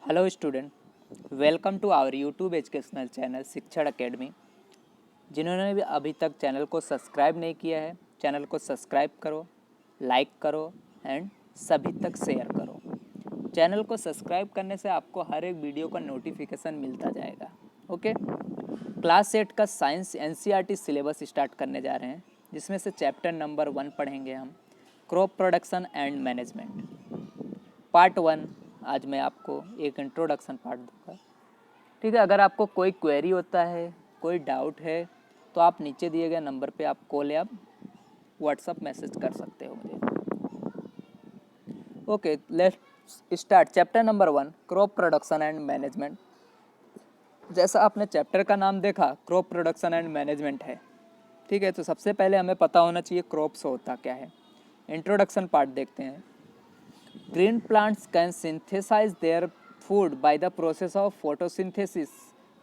Hello student, welcome to our YouTube educational channel Shikshan Academy. जिन्होंने भी अभी तक चैनल को सब्सक्राइब नहीं किया है, चैनल को सब्सक्राइब करो, लाइक करो एंड सभी तक शेयर करो। चैनल को सब्सक्राइब करने से आपको हर एक वीडियो का नोटिफिकेशन मिलता जाएगा। ओके, क्लास 8 का साइंस एनसीईआरटी सिलेबस स्टार्ट करने जा रहे हैं, जिसमें से चैप्टर नंबर 1 पढ़ेंगे हम, crop production and management. Part 1 आज मैं आपको एक इंट्रोडक्शन पार्ट दूंगा। ठीक है, अगर आपको कोई क्वेरी होता है, कोई डाउट है, तो आप नीचे दिए गए नंबर पे आप कॉल या व्हाट्सअप मैसेज कर सकते हो मुझे। Okay, let's start. Chapter number 1, crop production and management. जैसा आपने चैप्टर का नाम देखा, क्रॉप प्रोडक्शन एंड मैनेजमेंट है। ठीक है, तो सबसे पहले हमें पता होना चाहिए क्रॉप्स होता क्या है। इंट्रोडक्शन पार्ट देखते हैं। Green plants can synthesize their food by the process of photosynthesis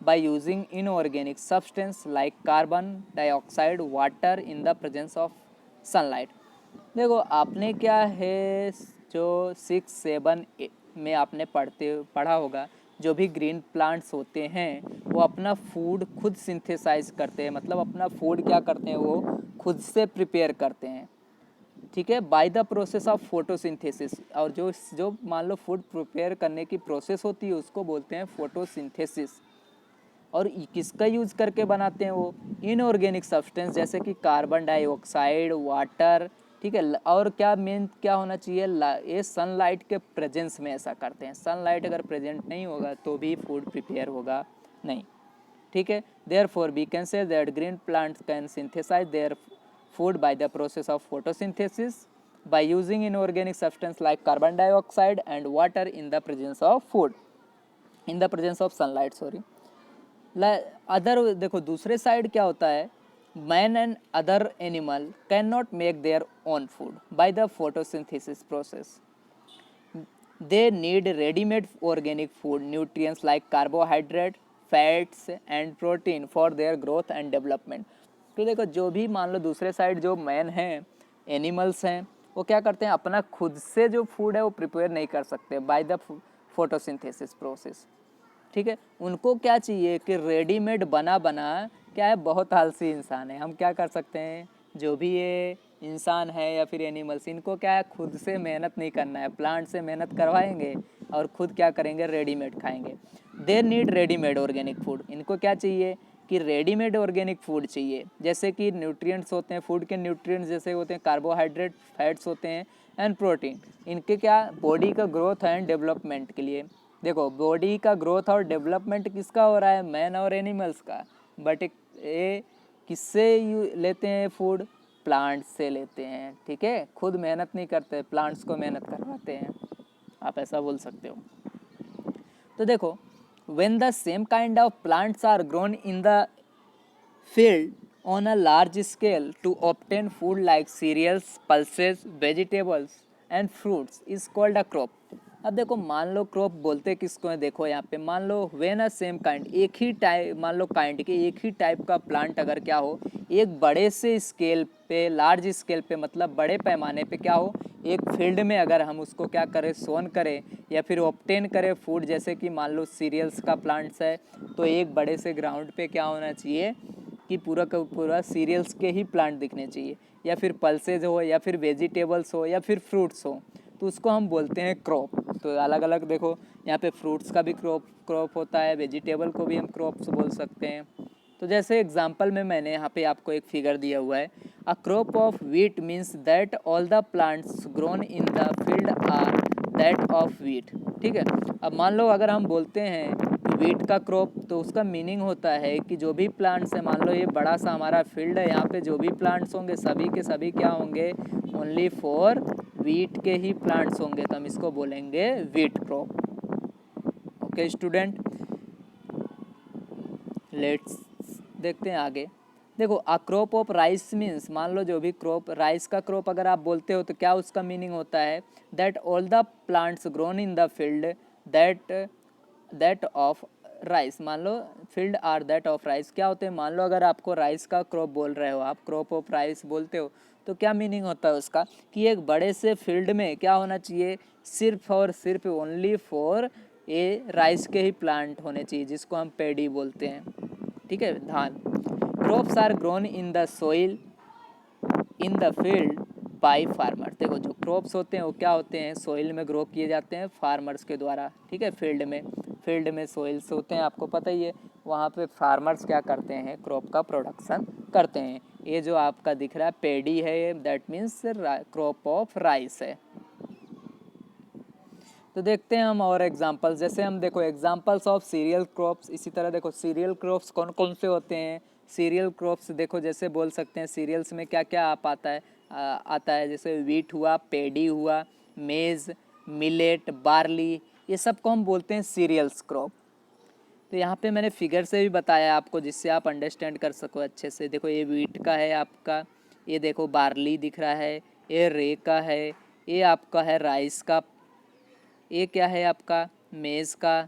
by using inorganic substance like carbon dioxide, water in the presence of sunlight. देखो, आपने क्या है जो 6-7 में आपने पढ़ा होगा, जो भी ग्रीन प्लांट्स होते हैं वो अपना फूड खुद सिंथेसाइज करते हैं। मतलब अपना फूड क्या करते हैं, वो खुद से प्रिपेयर करते हैं। ठीक है, by the process of photosynthesis. और जो जो मान लो फूड प्रिपेयर करने की प्रोसेस होती है उसको बोलते हैं फोटोसिंथेसिस। और किसका यूज़ करके बनाते हैं वो? इनऑर्गेनिक सब्सटेंस, जैसे कि कार्बन डाइऑक्साइड, वाटर। ठीक है, और क्या मेन क्या होना चाहिए, ये सनलाइट के प्रेजेंस में ऐसा करते हैं। सनलाइट अगर प्रेजेंट नहीं होगा तो भी फूड प्रिपेयर होगा नहीं। ठीक है, therefore we can say that green plants can synthesize their food by the process of photosynthesis by using inorganic substance like carbon dioxide and water in the presence of food, in the presence of sunlight, sorry. Other देखो, दूसरे side क्या होता है, man and other animal can not make their own food by the photosynthesis process. They need readymade organic food nutrients like carbohydrate, fats and protein for their growth and development. तो देखो, जो भी मान लो दूसरे side जो man हैं, animals हैं, वो क्या करते हैं, अपना खुद से जो फूड है वो प्रिपेयर नहीं कर सकते बाय द फोटोसिंथेसिस प्रोसेस। ठीक है, उनको क्या चाहिए कि रेडीमेड बना बना, क्या है, बहुत आलसी इंसान है। हम क्या कर सकते हैं, जो भी ये इंसान है या फिर एनिमल्स, इनको क्या है, खुद से मेहनत नहीं करना है। प्लांट से मेहनत करवाएंगे और खुद क्या करेंगे, रेडीमेड खाएंगे। They need readymade organic food. इनको क्या चाहिए कि रेडीमेड ऑर्गेनिक फूड चाहिए। जैसे कि न्यूट्रिएंट्स होते हैं, फूड के न्यूट्रिएंट्स जैसे होते हैं कार्बोहाइड्रेट, फैट्स होते हैं एंड प्रोटीन। इनके क्या, बॉडी का ग्रोथ एंड डेवलपमेंट के लिए। देखो, बॉडी का ग्रोथ और डेवलपमेंट किसका हो रहा है, मैन और एनिमल्स का। बट ये किससे लेते हैं फूड, प्लांट्स से लेते हैं। ठीक है, खुद मेहनत नहीं करते, प्लांट्स को मेहनत करवाते हैं, आप ऐसा बोल सकते हो। तो देखो, when the same kind of plants are grown in the field on a large scale to obtain food like cereals, pulses, vegetables and fruits is called a crop. अब देखो, मान लो क्रॉप बोलते किसको है, देखो यहाँ पे मान लो वेन अ सेम काइंड, एक ही टाइप, मान लो काइंड के एक ही टाइप का प्लांट अगर क्या हो, एक बड़े से स्केल पे, लार्ज स्केल पे, मतलब बड़े पैमाने पे क्या हो, एक फील्ड में अगर हम उसको क्या करें, सोन करें या फिर ऑब्टेन करें फूड, जैसे कि मान लो सीरियल्स का प्लांट्स है, तो एक बड़े से ग्राउंड पे क्या होना चाहिए कि पूरा का पूरा सीरियल्स के ही प्लांट दिखने चाहिए, या फिर पल्सेज हो, या फिर वेजिटेबल्स हो, या फिर फ्रूट्स हो, तो उसको हम बोलते हैं क्रॉप। तो अलग अलग देखो, यहाँ पे फ्रूट्स का भी क्रॉप होता है, वेजिटेबल को भी हम क्रॉप्स बोल सकते हैं। तो जैसे एग्जांपल में मैंने यहाँ पे आपको एक फिगर दिया हुआ है, a crop of wheat means that all the plants grown in the field are that of wheat. ठीक है, अब मान लो अगर हम बोलते हैं वीट का क्रॉप, तो उसका मीनिंग होता है कि जो भी प्लांट्स है, मान लो ये बड़ा सा हमारा फील्ड है, यहाँ पे जो भी प्लांट्स होंगे सभी के सभी क्या होंगे, ओनली फॉर वीट के ही प्लांट्स होंगे, तो हम इसको बोलेंगे wheat crop. Okay student, let's देखते हैं आगे। देखो, अ क्रॉप ऑफ राइस मीन्स, मान लो जो भी क्रॉप, राइस का क्रॉप अगर आप बोलते हो तो क्या उसका मीनिंग होता है, that all the plants grown in the field that of rice. मान लो field are that of rice क्या होते हैं, मान लो अगर आपको राइस का क्रॉप बोल रहे हो, आप क्रॉप ऑफ राइस बोलते हो, तो क्या मीनिंग होता है उसका कि एक बड़े से फील्ड में क्या होना चाहिए, सिर्फ और सिर्फ ओनली फॉर ये राइस के ही प्लांट होने चाहिए जिसको हम पैडी बोलते हैं, ठीक है, धान। Crops are grown in the soil in the field by farmer. देखो जो क्रॉप्स होते हैं वो क्या होते हैं, सोइल में ग्रो किए जाते हैं फार्मर्स के द्वारा, ठीक है। फील्ड में सोइल्स होते हैं, आपको पता ही है, वहाँ पे फार्मर्स क्या करते हैं, क्रॉप का प्रोडक्शन करते हैं। ये जो आपका दिख रहा है पेडी है, that means crop of rice है। तो देखते हैं हम और एग्जांपल्स, जैसे हम देखो एग्जांपल्स ऑफ सीरियल क्रॉप्स। इसी तरह देखो सीरियल क्रॉप्स कौन कौन से होते हैं। सीरियल क्रॉप्स देखो जैसे बोल सकते हैं सीरियल्स में क्या क्या आप आता है, जैसे वीट हुआ, पेडी हुआ, मेज़, मिलेट, बार्ली, ये सब को हम बोलते हैं सीरियल्स क्रॉप। तो यहाँ पे मैंने फिगर से भी बताया आपको जिससे आप अंडरस्टैंड कर सको अच्छे से। देखो ये वीट का है आपका, ये देखो बार्ली दिख रहा है, ये रे का है, ये आपका है राइस का, ये क्या है आपका मेज़ का,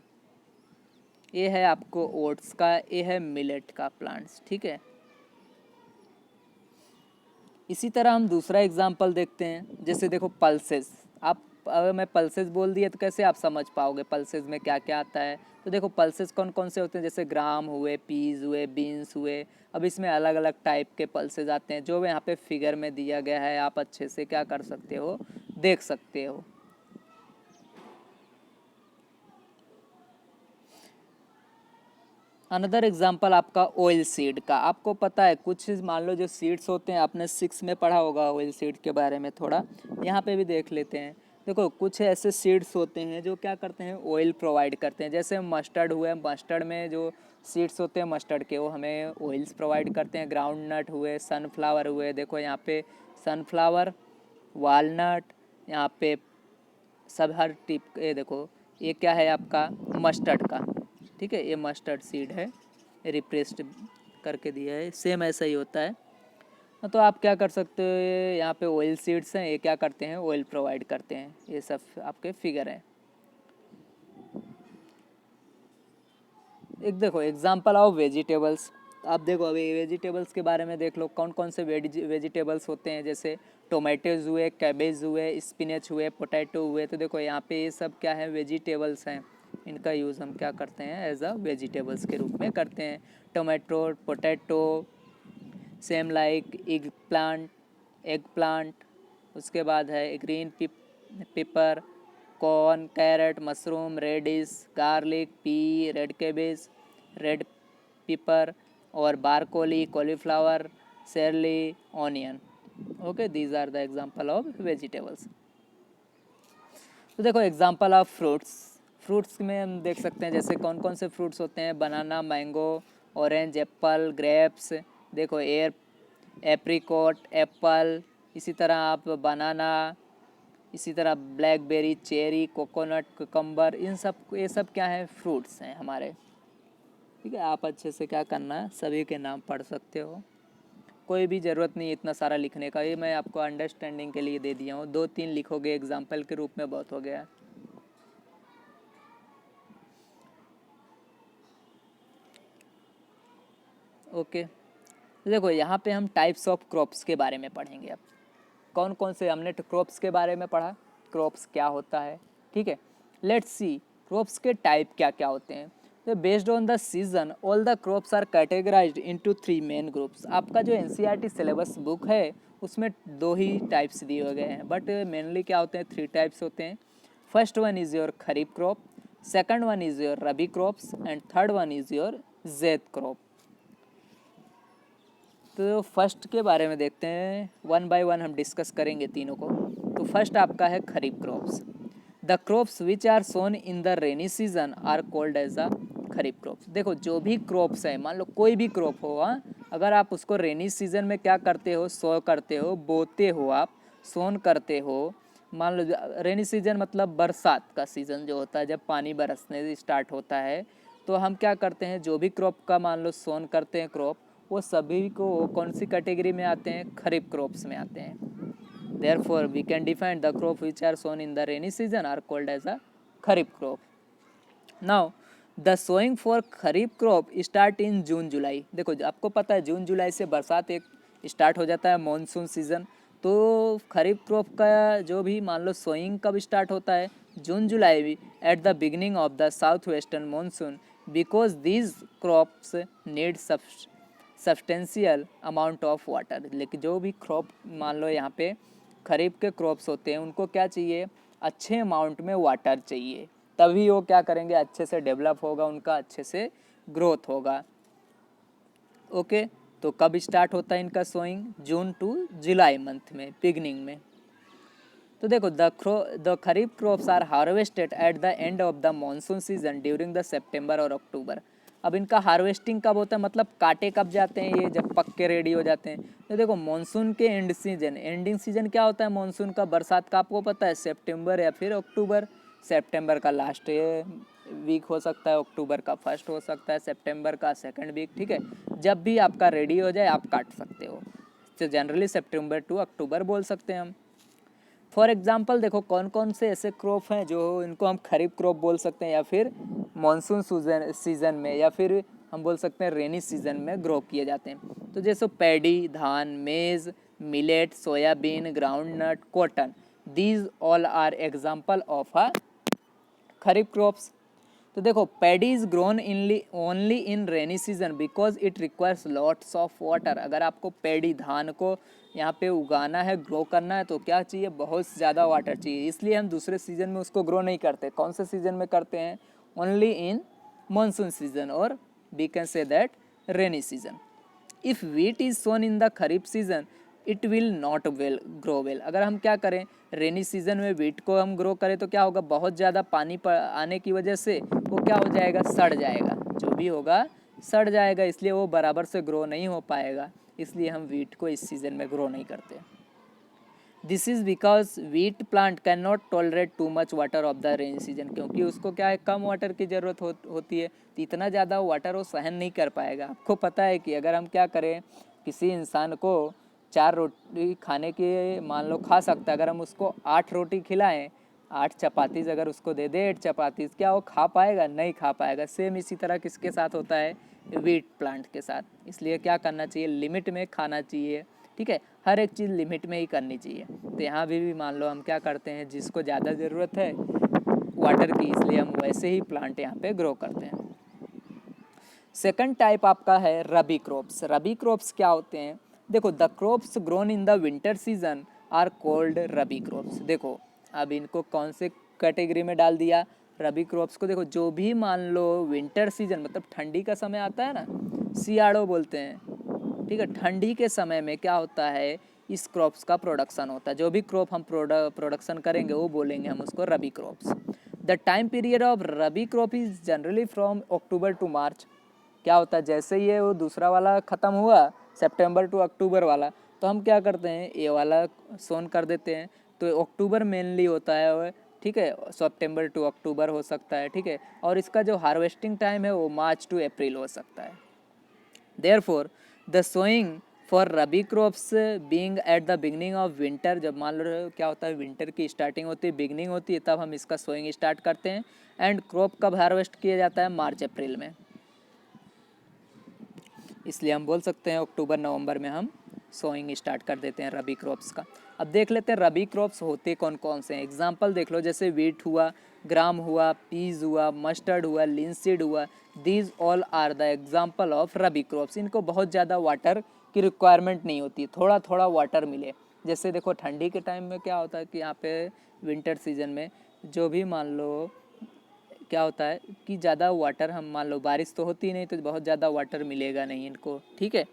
ये है आपको ओट्स का, ये है मिलेट का प्लांट्स, ठीक है। इसी तरह हम दूसरा एग्जांपल देखते हैं, जैसे देखो पल्सेस। आप अगर मैं पल्सेस बोल दिया तो कैसे आप समझ पाओगे पल्सेस में क्या क्या आता है। तो देखो पल्सेस कौन कौन से होते हैं, जैसे ग्राम हुए, पीज हुए, बीन्स हुए। अब इसमें अलग अलग टाइप के पल्सेस आते हैं जो यहाँ पे फिगर में दिया गया है, आप अच्छे से क्या कर सकते हो, देख सकते हो। अनदर एग्जाम्पल आपका ऑयल सीड का। आपको पता है कुछ मान लो जो सीड्स होते हैं, आपने 6 में पढ़ा होगा ऑयल सीड के बारे में थोड़ा, यहाँ पे भी देख लेते हैं। देखो कुछ ऐसे सीड्स होते हैं जो क्या करते हैं, ऑयल प्रोवाइड करते हैं। जैसे मस्टर्ड हुए, मस्टर्ड में जो सीड्स होते हैं मस्टर्ड के, वो हमें ऑयल्स प्रोवाइड करते हैं। ग्राउंड नट हुए, सनफ्लावर हुए, देखो यहाँ पे सनफ्लावर, वालनट, यहाँ पे सब हर टिप, ये देखो ये क्या है आपका मस्टर्ड का, ठीक है, ये मस्टर्ड सीड है, रिप्रेस्ड करके दिया है, सेम ऐसा ही होता है। तो आप क्या कर सकते हो, यहाँ पे ऑयल सीड्स हैं, ये क्या करते हैं, ऑयल प्रोवाइड करते हैं। ये सब आपके फिगर हैं। एक देखो एग्जांपल ऑफ वेजिटेबल्स। आप देखो अभी वेजिटेबल्स के बारे में देख लो, कौन कौन से वेजिटेबल्स होते हैं, जैसे टोमेटोज हुए, कैबेज हुए, स्पिनच हुए, पोटैटो हुए। तो देखो यहाँ पे ये सब क्या है, वेजिटेबल्स हैं। इनका यूज़ हम क्या करते हैं, एज अ वेजिटेबल्स के रूप में करते हैं। Tomato, potato, same like egg plant, उसके बाद है green pepper, corn, carrot, mushroom, radish, garlic, pea, red cabbage, red pepper, और broccoli, cauliflower, celery, onion. Okay, these are the example of vegetables. तो देखो एग्जांपल ऑफ फ्रूट्स। फ्रूट्स में हम देख सकते हैं जैसे कौन कौन से फ्रूट्स होते हैं, बनाना, मैंगो, ऑरेंज, एप्पल, ग्रेप्स। देखो एप्रिकॉट, एप्पल, इसी तरह आप बनाना, इसी तरह ब्लैकबेरी, चेरी, कोकोनट, कुकम्बर, ये सब क्या है, फ्रूट्स हैं हमारे, ठीक है। आप अच्छे से क्या करना है, सभी के नाम पढ़ सकते हो, कोई भी ज़रूरत नहीं इतना सारा लिखने का, ये मैं आपको अंडरस्टैंडिंग के लिए दे दिया हूँ। 2-3 लिखोगे एग्जाम्पल के रूप में बहुत हो गया। ओके, देखो यहाँ पे हम टाइप्स ऑफ क्रॉप्स के बारे में पढ़ेंगे। अब कौन कौन से, हमने क्रॉप्स के बारे में पढ़ा, क्रॉप्स क्या होता है, ठीक है। लेट्स सी क्रॉप्स के टाइप क्या क्या होते हैं। तो based on the season all the crops are categorized into 3 main groups. आपका जो एनसीईआरटी सिलेबस बुक है उसमें 2 ही टाइप्स दिए गए हैं, बट मेनली क्या होते हैं, 3 टाइप्स होते हैं। First one is your kharif crop, second one is your rabi crops, and third one is your zaid crop. तो फर्स्ट के बारे में देखते हैं, 1 बाय 1 हम डिस्कस करेंगे तीनों को। तो फर्स्ट आपका है kharif crops. The crops which are sown in the rainy season are called as the kharif crops. देखो जो भी क्रॉप्स है, मान लो कोई भी क्रॉप हो, हाँ, अगर आप उसको रेनी सीजन में क्या करते हो, सो करते हो, बोते हो, आप सोन करते हो। मान लो रेनी सीजन मतलब बरसात का सीज़न जो होता है, जब पानी बरसने स्टार्ट होता है, तो हम क्या करते हैं, जो भी क्रॉप का मान लो सोन करते हैं क्रॉप, वो सभी को कौन सी कैटेगरी में आते हैं, खरीफ क्रॉप्स में आते हैं। Therefore, we can define the crop which are sown in the rainy season are called as a kharif crop. Now, the sowing for kharif crop start in जून जुलाई। देखो आपको पता है जून जुलाई से बरसात एक स्टार्ट हो जाता है, मॉनसून सीज़न। तो खरीफ क्रॉप का जो भी मान लो सोइंग कब स्टार्ट होता है, June July at the beginning of the southwestern monsoon because these crops need substantial amount of water। लेकिन जो भी क्रॉप मान लो यहाँ पे खरीफ के क्रॉप्स होते हैं उनको क्या चाहिए, अच्छे अमाउंट में वाटर चाहिए, तभी वो क्या करेंगे, अच्छे से डेवलप होगा, उनका अच्छे से ग्रोथ होगा। ओके, तो कब स्टार्ट होता है इनका sowing, June to July month में, बिगनिंग में। तो देखो the kharif crops are harvested at the end of the monsoon season during the सितंबर और अक्टूबर। अब इनका हार्वेस्टिंग कब होता है, मतलब काटे कब जाते हैं ये, जब पक के रेडी हो जाते हैं। तो देखो मानसून के एंडिंग सीजन क्या होता है मानसून का, बरसात का आपको पता है, सितंबर या फिर अक्टूबर। सितंबर का लास्ट वीक हो सकता है, अक्टूबर का फर्स्ट हो सकता है, सितंबर का सेकंड वीक, ठीक है। जब भी आपका रेडी हो जाए आप काट सकते हो, तो जनरली सितंबर टू अक्टूबर बोल सकते हैं हम। फॉर एग्जाम्पल देखो कौन कौन से ऐसे क्रॉप हैं जो इनको हम खरीफ क्रॉप बोल सकते हैं, या फिर मानसून सीजन में, या फिर हम बोल सकते हैं रेनी सीजन में ग्रो किए जाते हैं। तो जैसे पैडी, धान, maize, millet, soybean, groundnut, cotton, these all are example of a kharif crops. तो देखो paddy is grown only in rainy season because it requires lots of water. अगर आपको पैडी, धान को यहाँ पे उगाना है, ग्रो करना है, तो क्या चाहिए, बहुत ज़्यादा वाटर चाहिए, इसलिए हम दूसरे सीजन में उसको ग्रो नहीं करते। कौन से सीजन में करते हैं, ओनली इन मानसून सीजन, और we can say that rainy season. If wheat is sown in the kharif season it will not grow well. अगर हम क्या करें, रेनी सीजन में वीट को हम ग्रो करें तो क्या होगा, बहुत ज़्यादा पानी आने की वजह से वो क्या हो जाएगा, सड़ जाएगा, जो भी होगा सड़ जाएगा, इसलिए वो बराबर से ग्रो नहीं हो पाएगा, इसलिए हम वीट को इस सीज़न में ग्रो नहीं करते। This is because wheat plant can not tolerate too much water of the rainy season, क्योंकि उसको क्या है, कम वाटर की ज़रूरत होती है, तो इतना ज़्यादा वाटर वो सहन नहीं कर पाएगा। आपको पता है कि अगर हम क्या करें, किसी इंसान को 4 रोटी खाने के मान लो खा सकता है, अगर हम उसको 8 रोटी खिलाएं, 8 चपातीज अगर उसको दे दे, 8 चपातीज, क्या वो खा पाएगा, नहीं खा पाएगा। सेम इसी तरह किसके साथ होता है, वीट प्लांट के साथ। इसलिए क्या करना चाहिए, लिमिट में खाना चाहिए, ठीक है, हर एक चीज़ लिमिट में ही करनी चाहिए। तो यहाँ भी मान लो हम क्या करते हैं, जिसको ज़्यादा ज़रूरत है वाटर की, इसलिए हम वैसे ही प्लांट यहाँ पे ग्रो करते हैं। सेकंड टाइप आपका है रबी क्रॉप्स। रबी क्रॉप्स क्या होते हैं, देखो the crops grown in the winter season are called rabi crops. देखो अब इनको कौन से कैटेगरी में डाल दिया, रबी क्रॉप्स को। देखो जो भी मान लो विंटर सीजन मतलब ठंडी का समय आता है ना, सियाड़ो बोलते हैं, ठीक है, ठंडी के समय में क्या होता है, इस क्रॉप्स का प्रोडक्शन होता है। जो भी क्रॉप हम प्रोडक्शन करेंगे वो बोलेंगे हम उसको rabi crops. The time period of rabi crop is generally from October to March. क्या होता है, जैसे ही ये वो दूसरा वाला ख़त्म हुआ, सितंबर टू अक्टूबर वाला, तो हम क्या करते हैं, ये वाला सोन कर देते हैं। तो अक्टूबर मेनली होता है, ठीक है, सितंबर टू अक्टूबर हो सकता है, ठीक है, और इसका जो हार्वेस्टिंग टाइम है वो मार्च टू अप्रैल हो सकता है। Therefore the sowing for rabi crops being at the beginning of winter, जब मान लो क्या होता है, विंटर की स्टार्टिंग होती है, बिगनिंग होती है, तब हम इसका सोइंग स्टार्ट करते हैं। एंड क्रॉप कब हार्वेस्ट किया जाता है, मार्च अप्रैल में, इसलिए हम बोल सकते हैं अक्टूबर नवंबर में हम सोइंग स्टार्ट कर देते हैं रबी क्रॉप्स का। अब देख लेते हैं रबी क्रॉप्स होते कौन कौन से हैं। एग्जांपल देख लो, जैसे वीट हुआ, ग्राम हुआ, पीज हुआ, मस्टर्ड हुआ, लिंसीड हुआ, these all are the example of rabi crops. इनको बहुत ज़्यादा वाटर की रिक्वायरमेंट नहीं होती, थोड़ा थोड़ा वाटर मिले। जैसे देखो ठंडी के टाइम में क्या होता है कि यहाँ पे विंटर सीजन में जो भी मान लो क्या होता है कि ज़्यादा वाटर, हम मान लो बारिश तो होती नहीं, तो बहुत ज़्यादा वाटर मिलेगा नहीं इनको, ठीक है,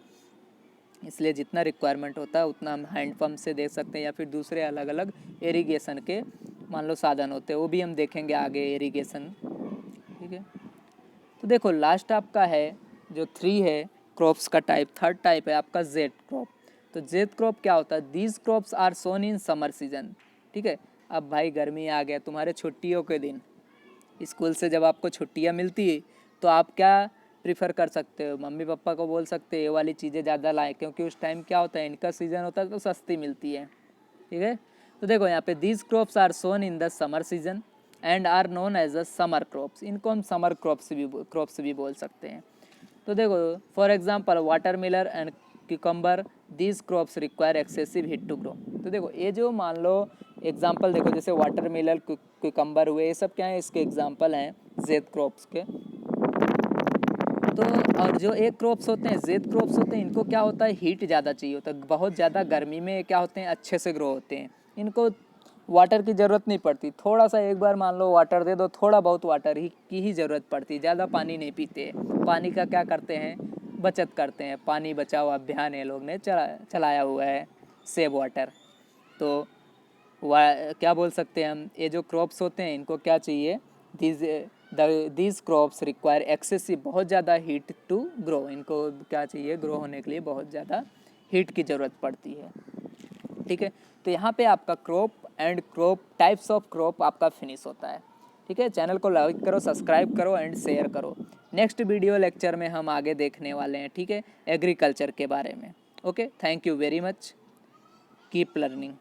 इसलिए जितना रिक्वायरमेंट होता है उतना हम हैंडपम्प से दे सकते हैं, या फिर दूसरे अलग अलग इरिगेशन के मान लो साधन होते हैं, वो भी हम देखेंगे आगे, इरिगेशन, ठीक है। तो देखो लास्ट आपका है जो 3 है क्रॉप्स का टाइप, थर्ड टाइप है आपका जेड क्रॉप। तो जेड क्रॉप क्या होता है, these crops are sown in summer season, ठीक है। अब भाई गर्मी आ गया, तुम्हारे छुट्टियों के दिन, स्कूल से जब आपको छुट्टियां मिलती है, तो आप क्या प्रीफर कर सकते हो, मम्मी पापा को बोल सकते हैं ये वाली चीज़ें ज़्यादा लाएं, क्योंकि उस टाइम क्या होता है, इनका सीज़न होता है तो सस्ती मिलती है, ठीक है। तो देखो यहाँ पे these crops are sown in the summer season and are known as a summer crops. इनको हम समर क्रॉप्स भी बोल सकते हैं। तो देखो for example watermelon and cucumber, these crops require excessive heat to grow. तो देखो ये जो मान लो एग्जाम्पल देखो, जैसे वाटरमेलन, क्यूकम्बर हुए, ये सब क्या है, इसके एग्जाम्पल हैं ज़ेद क्रॉप्स के। तो और जो एक क्रॉप्स होते हैं, ज़ेद क्रॉप्स होते हैं, इनको क्या होता है, हीट ज़्यादा चाहिए होता है, बहुत ज़्यादा गर्मी में क्या होते हैं, अच्छे से ग्रो होते हैं। इनको वाटर की ज़रूरत नहीं पड़ती, थोड़ा सा एक बार मान लो वाटर दे दो, थोड़ा बहुत वाटर ही की ही ज़रूरत पड़ती, ज़्यादा पानी नहीं पीते। पानी का क्या करते हैं, बचत करते हैं। पानी बचाओ अभियान ये लोग ने चलाया हुआ है, सेव वाटर। तो क्या बोल सकते हैं हम, ये जो क्रॉप्स होते हैं इनको क्या चाहिए, दीज क्रॉप्स रिक्वायर एक्सेसिव, बहुत ज़्यादा हीट टू ग्रो। इनको क्या चाहिए, ग्रो होने के लिए बहुत ज़्यादा हीट की ज़रूरत पड़ती है। ठीक है, तो यहाँ पे आपका crop and crop types of crop आपका फिनिश होता है। ठीक है, चैनल को लाइक करो, सब्सक्राइब करो एंड शेयर करो। नेक्स्ट वीडियो लेक्चर में हम आगे देखने वाले हैं, ठीक है, एग्रीकल्चर के बारे में। Okay, thank you very much, keep learning.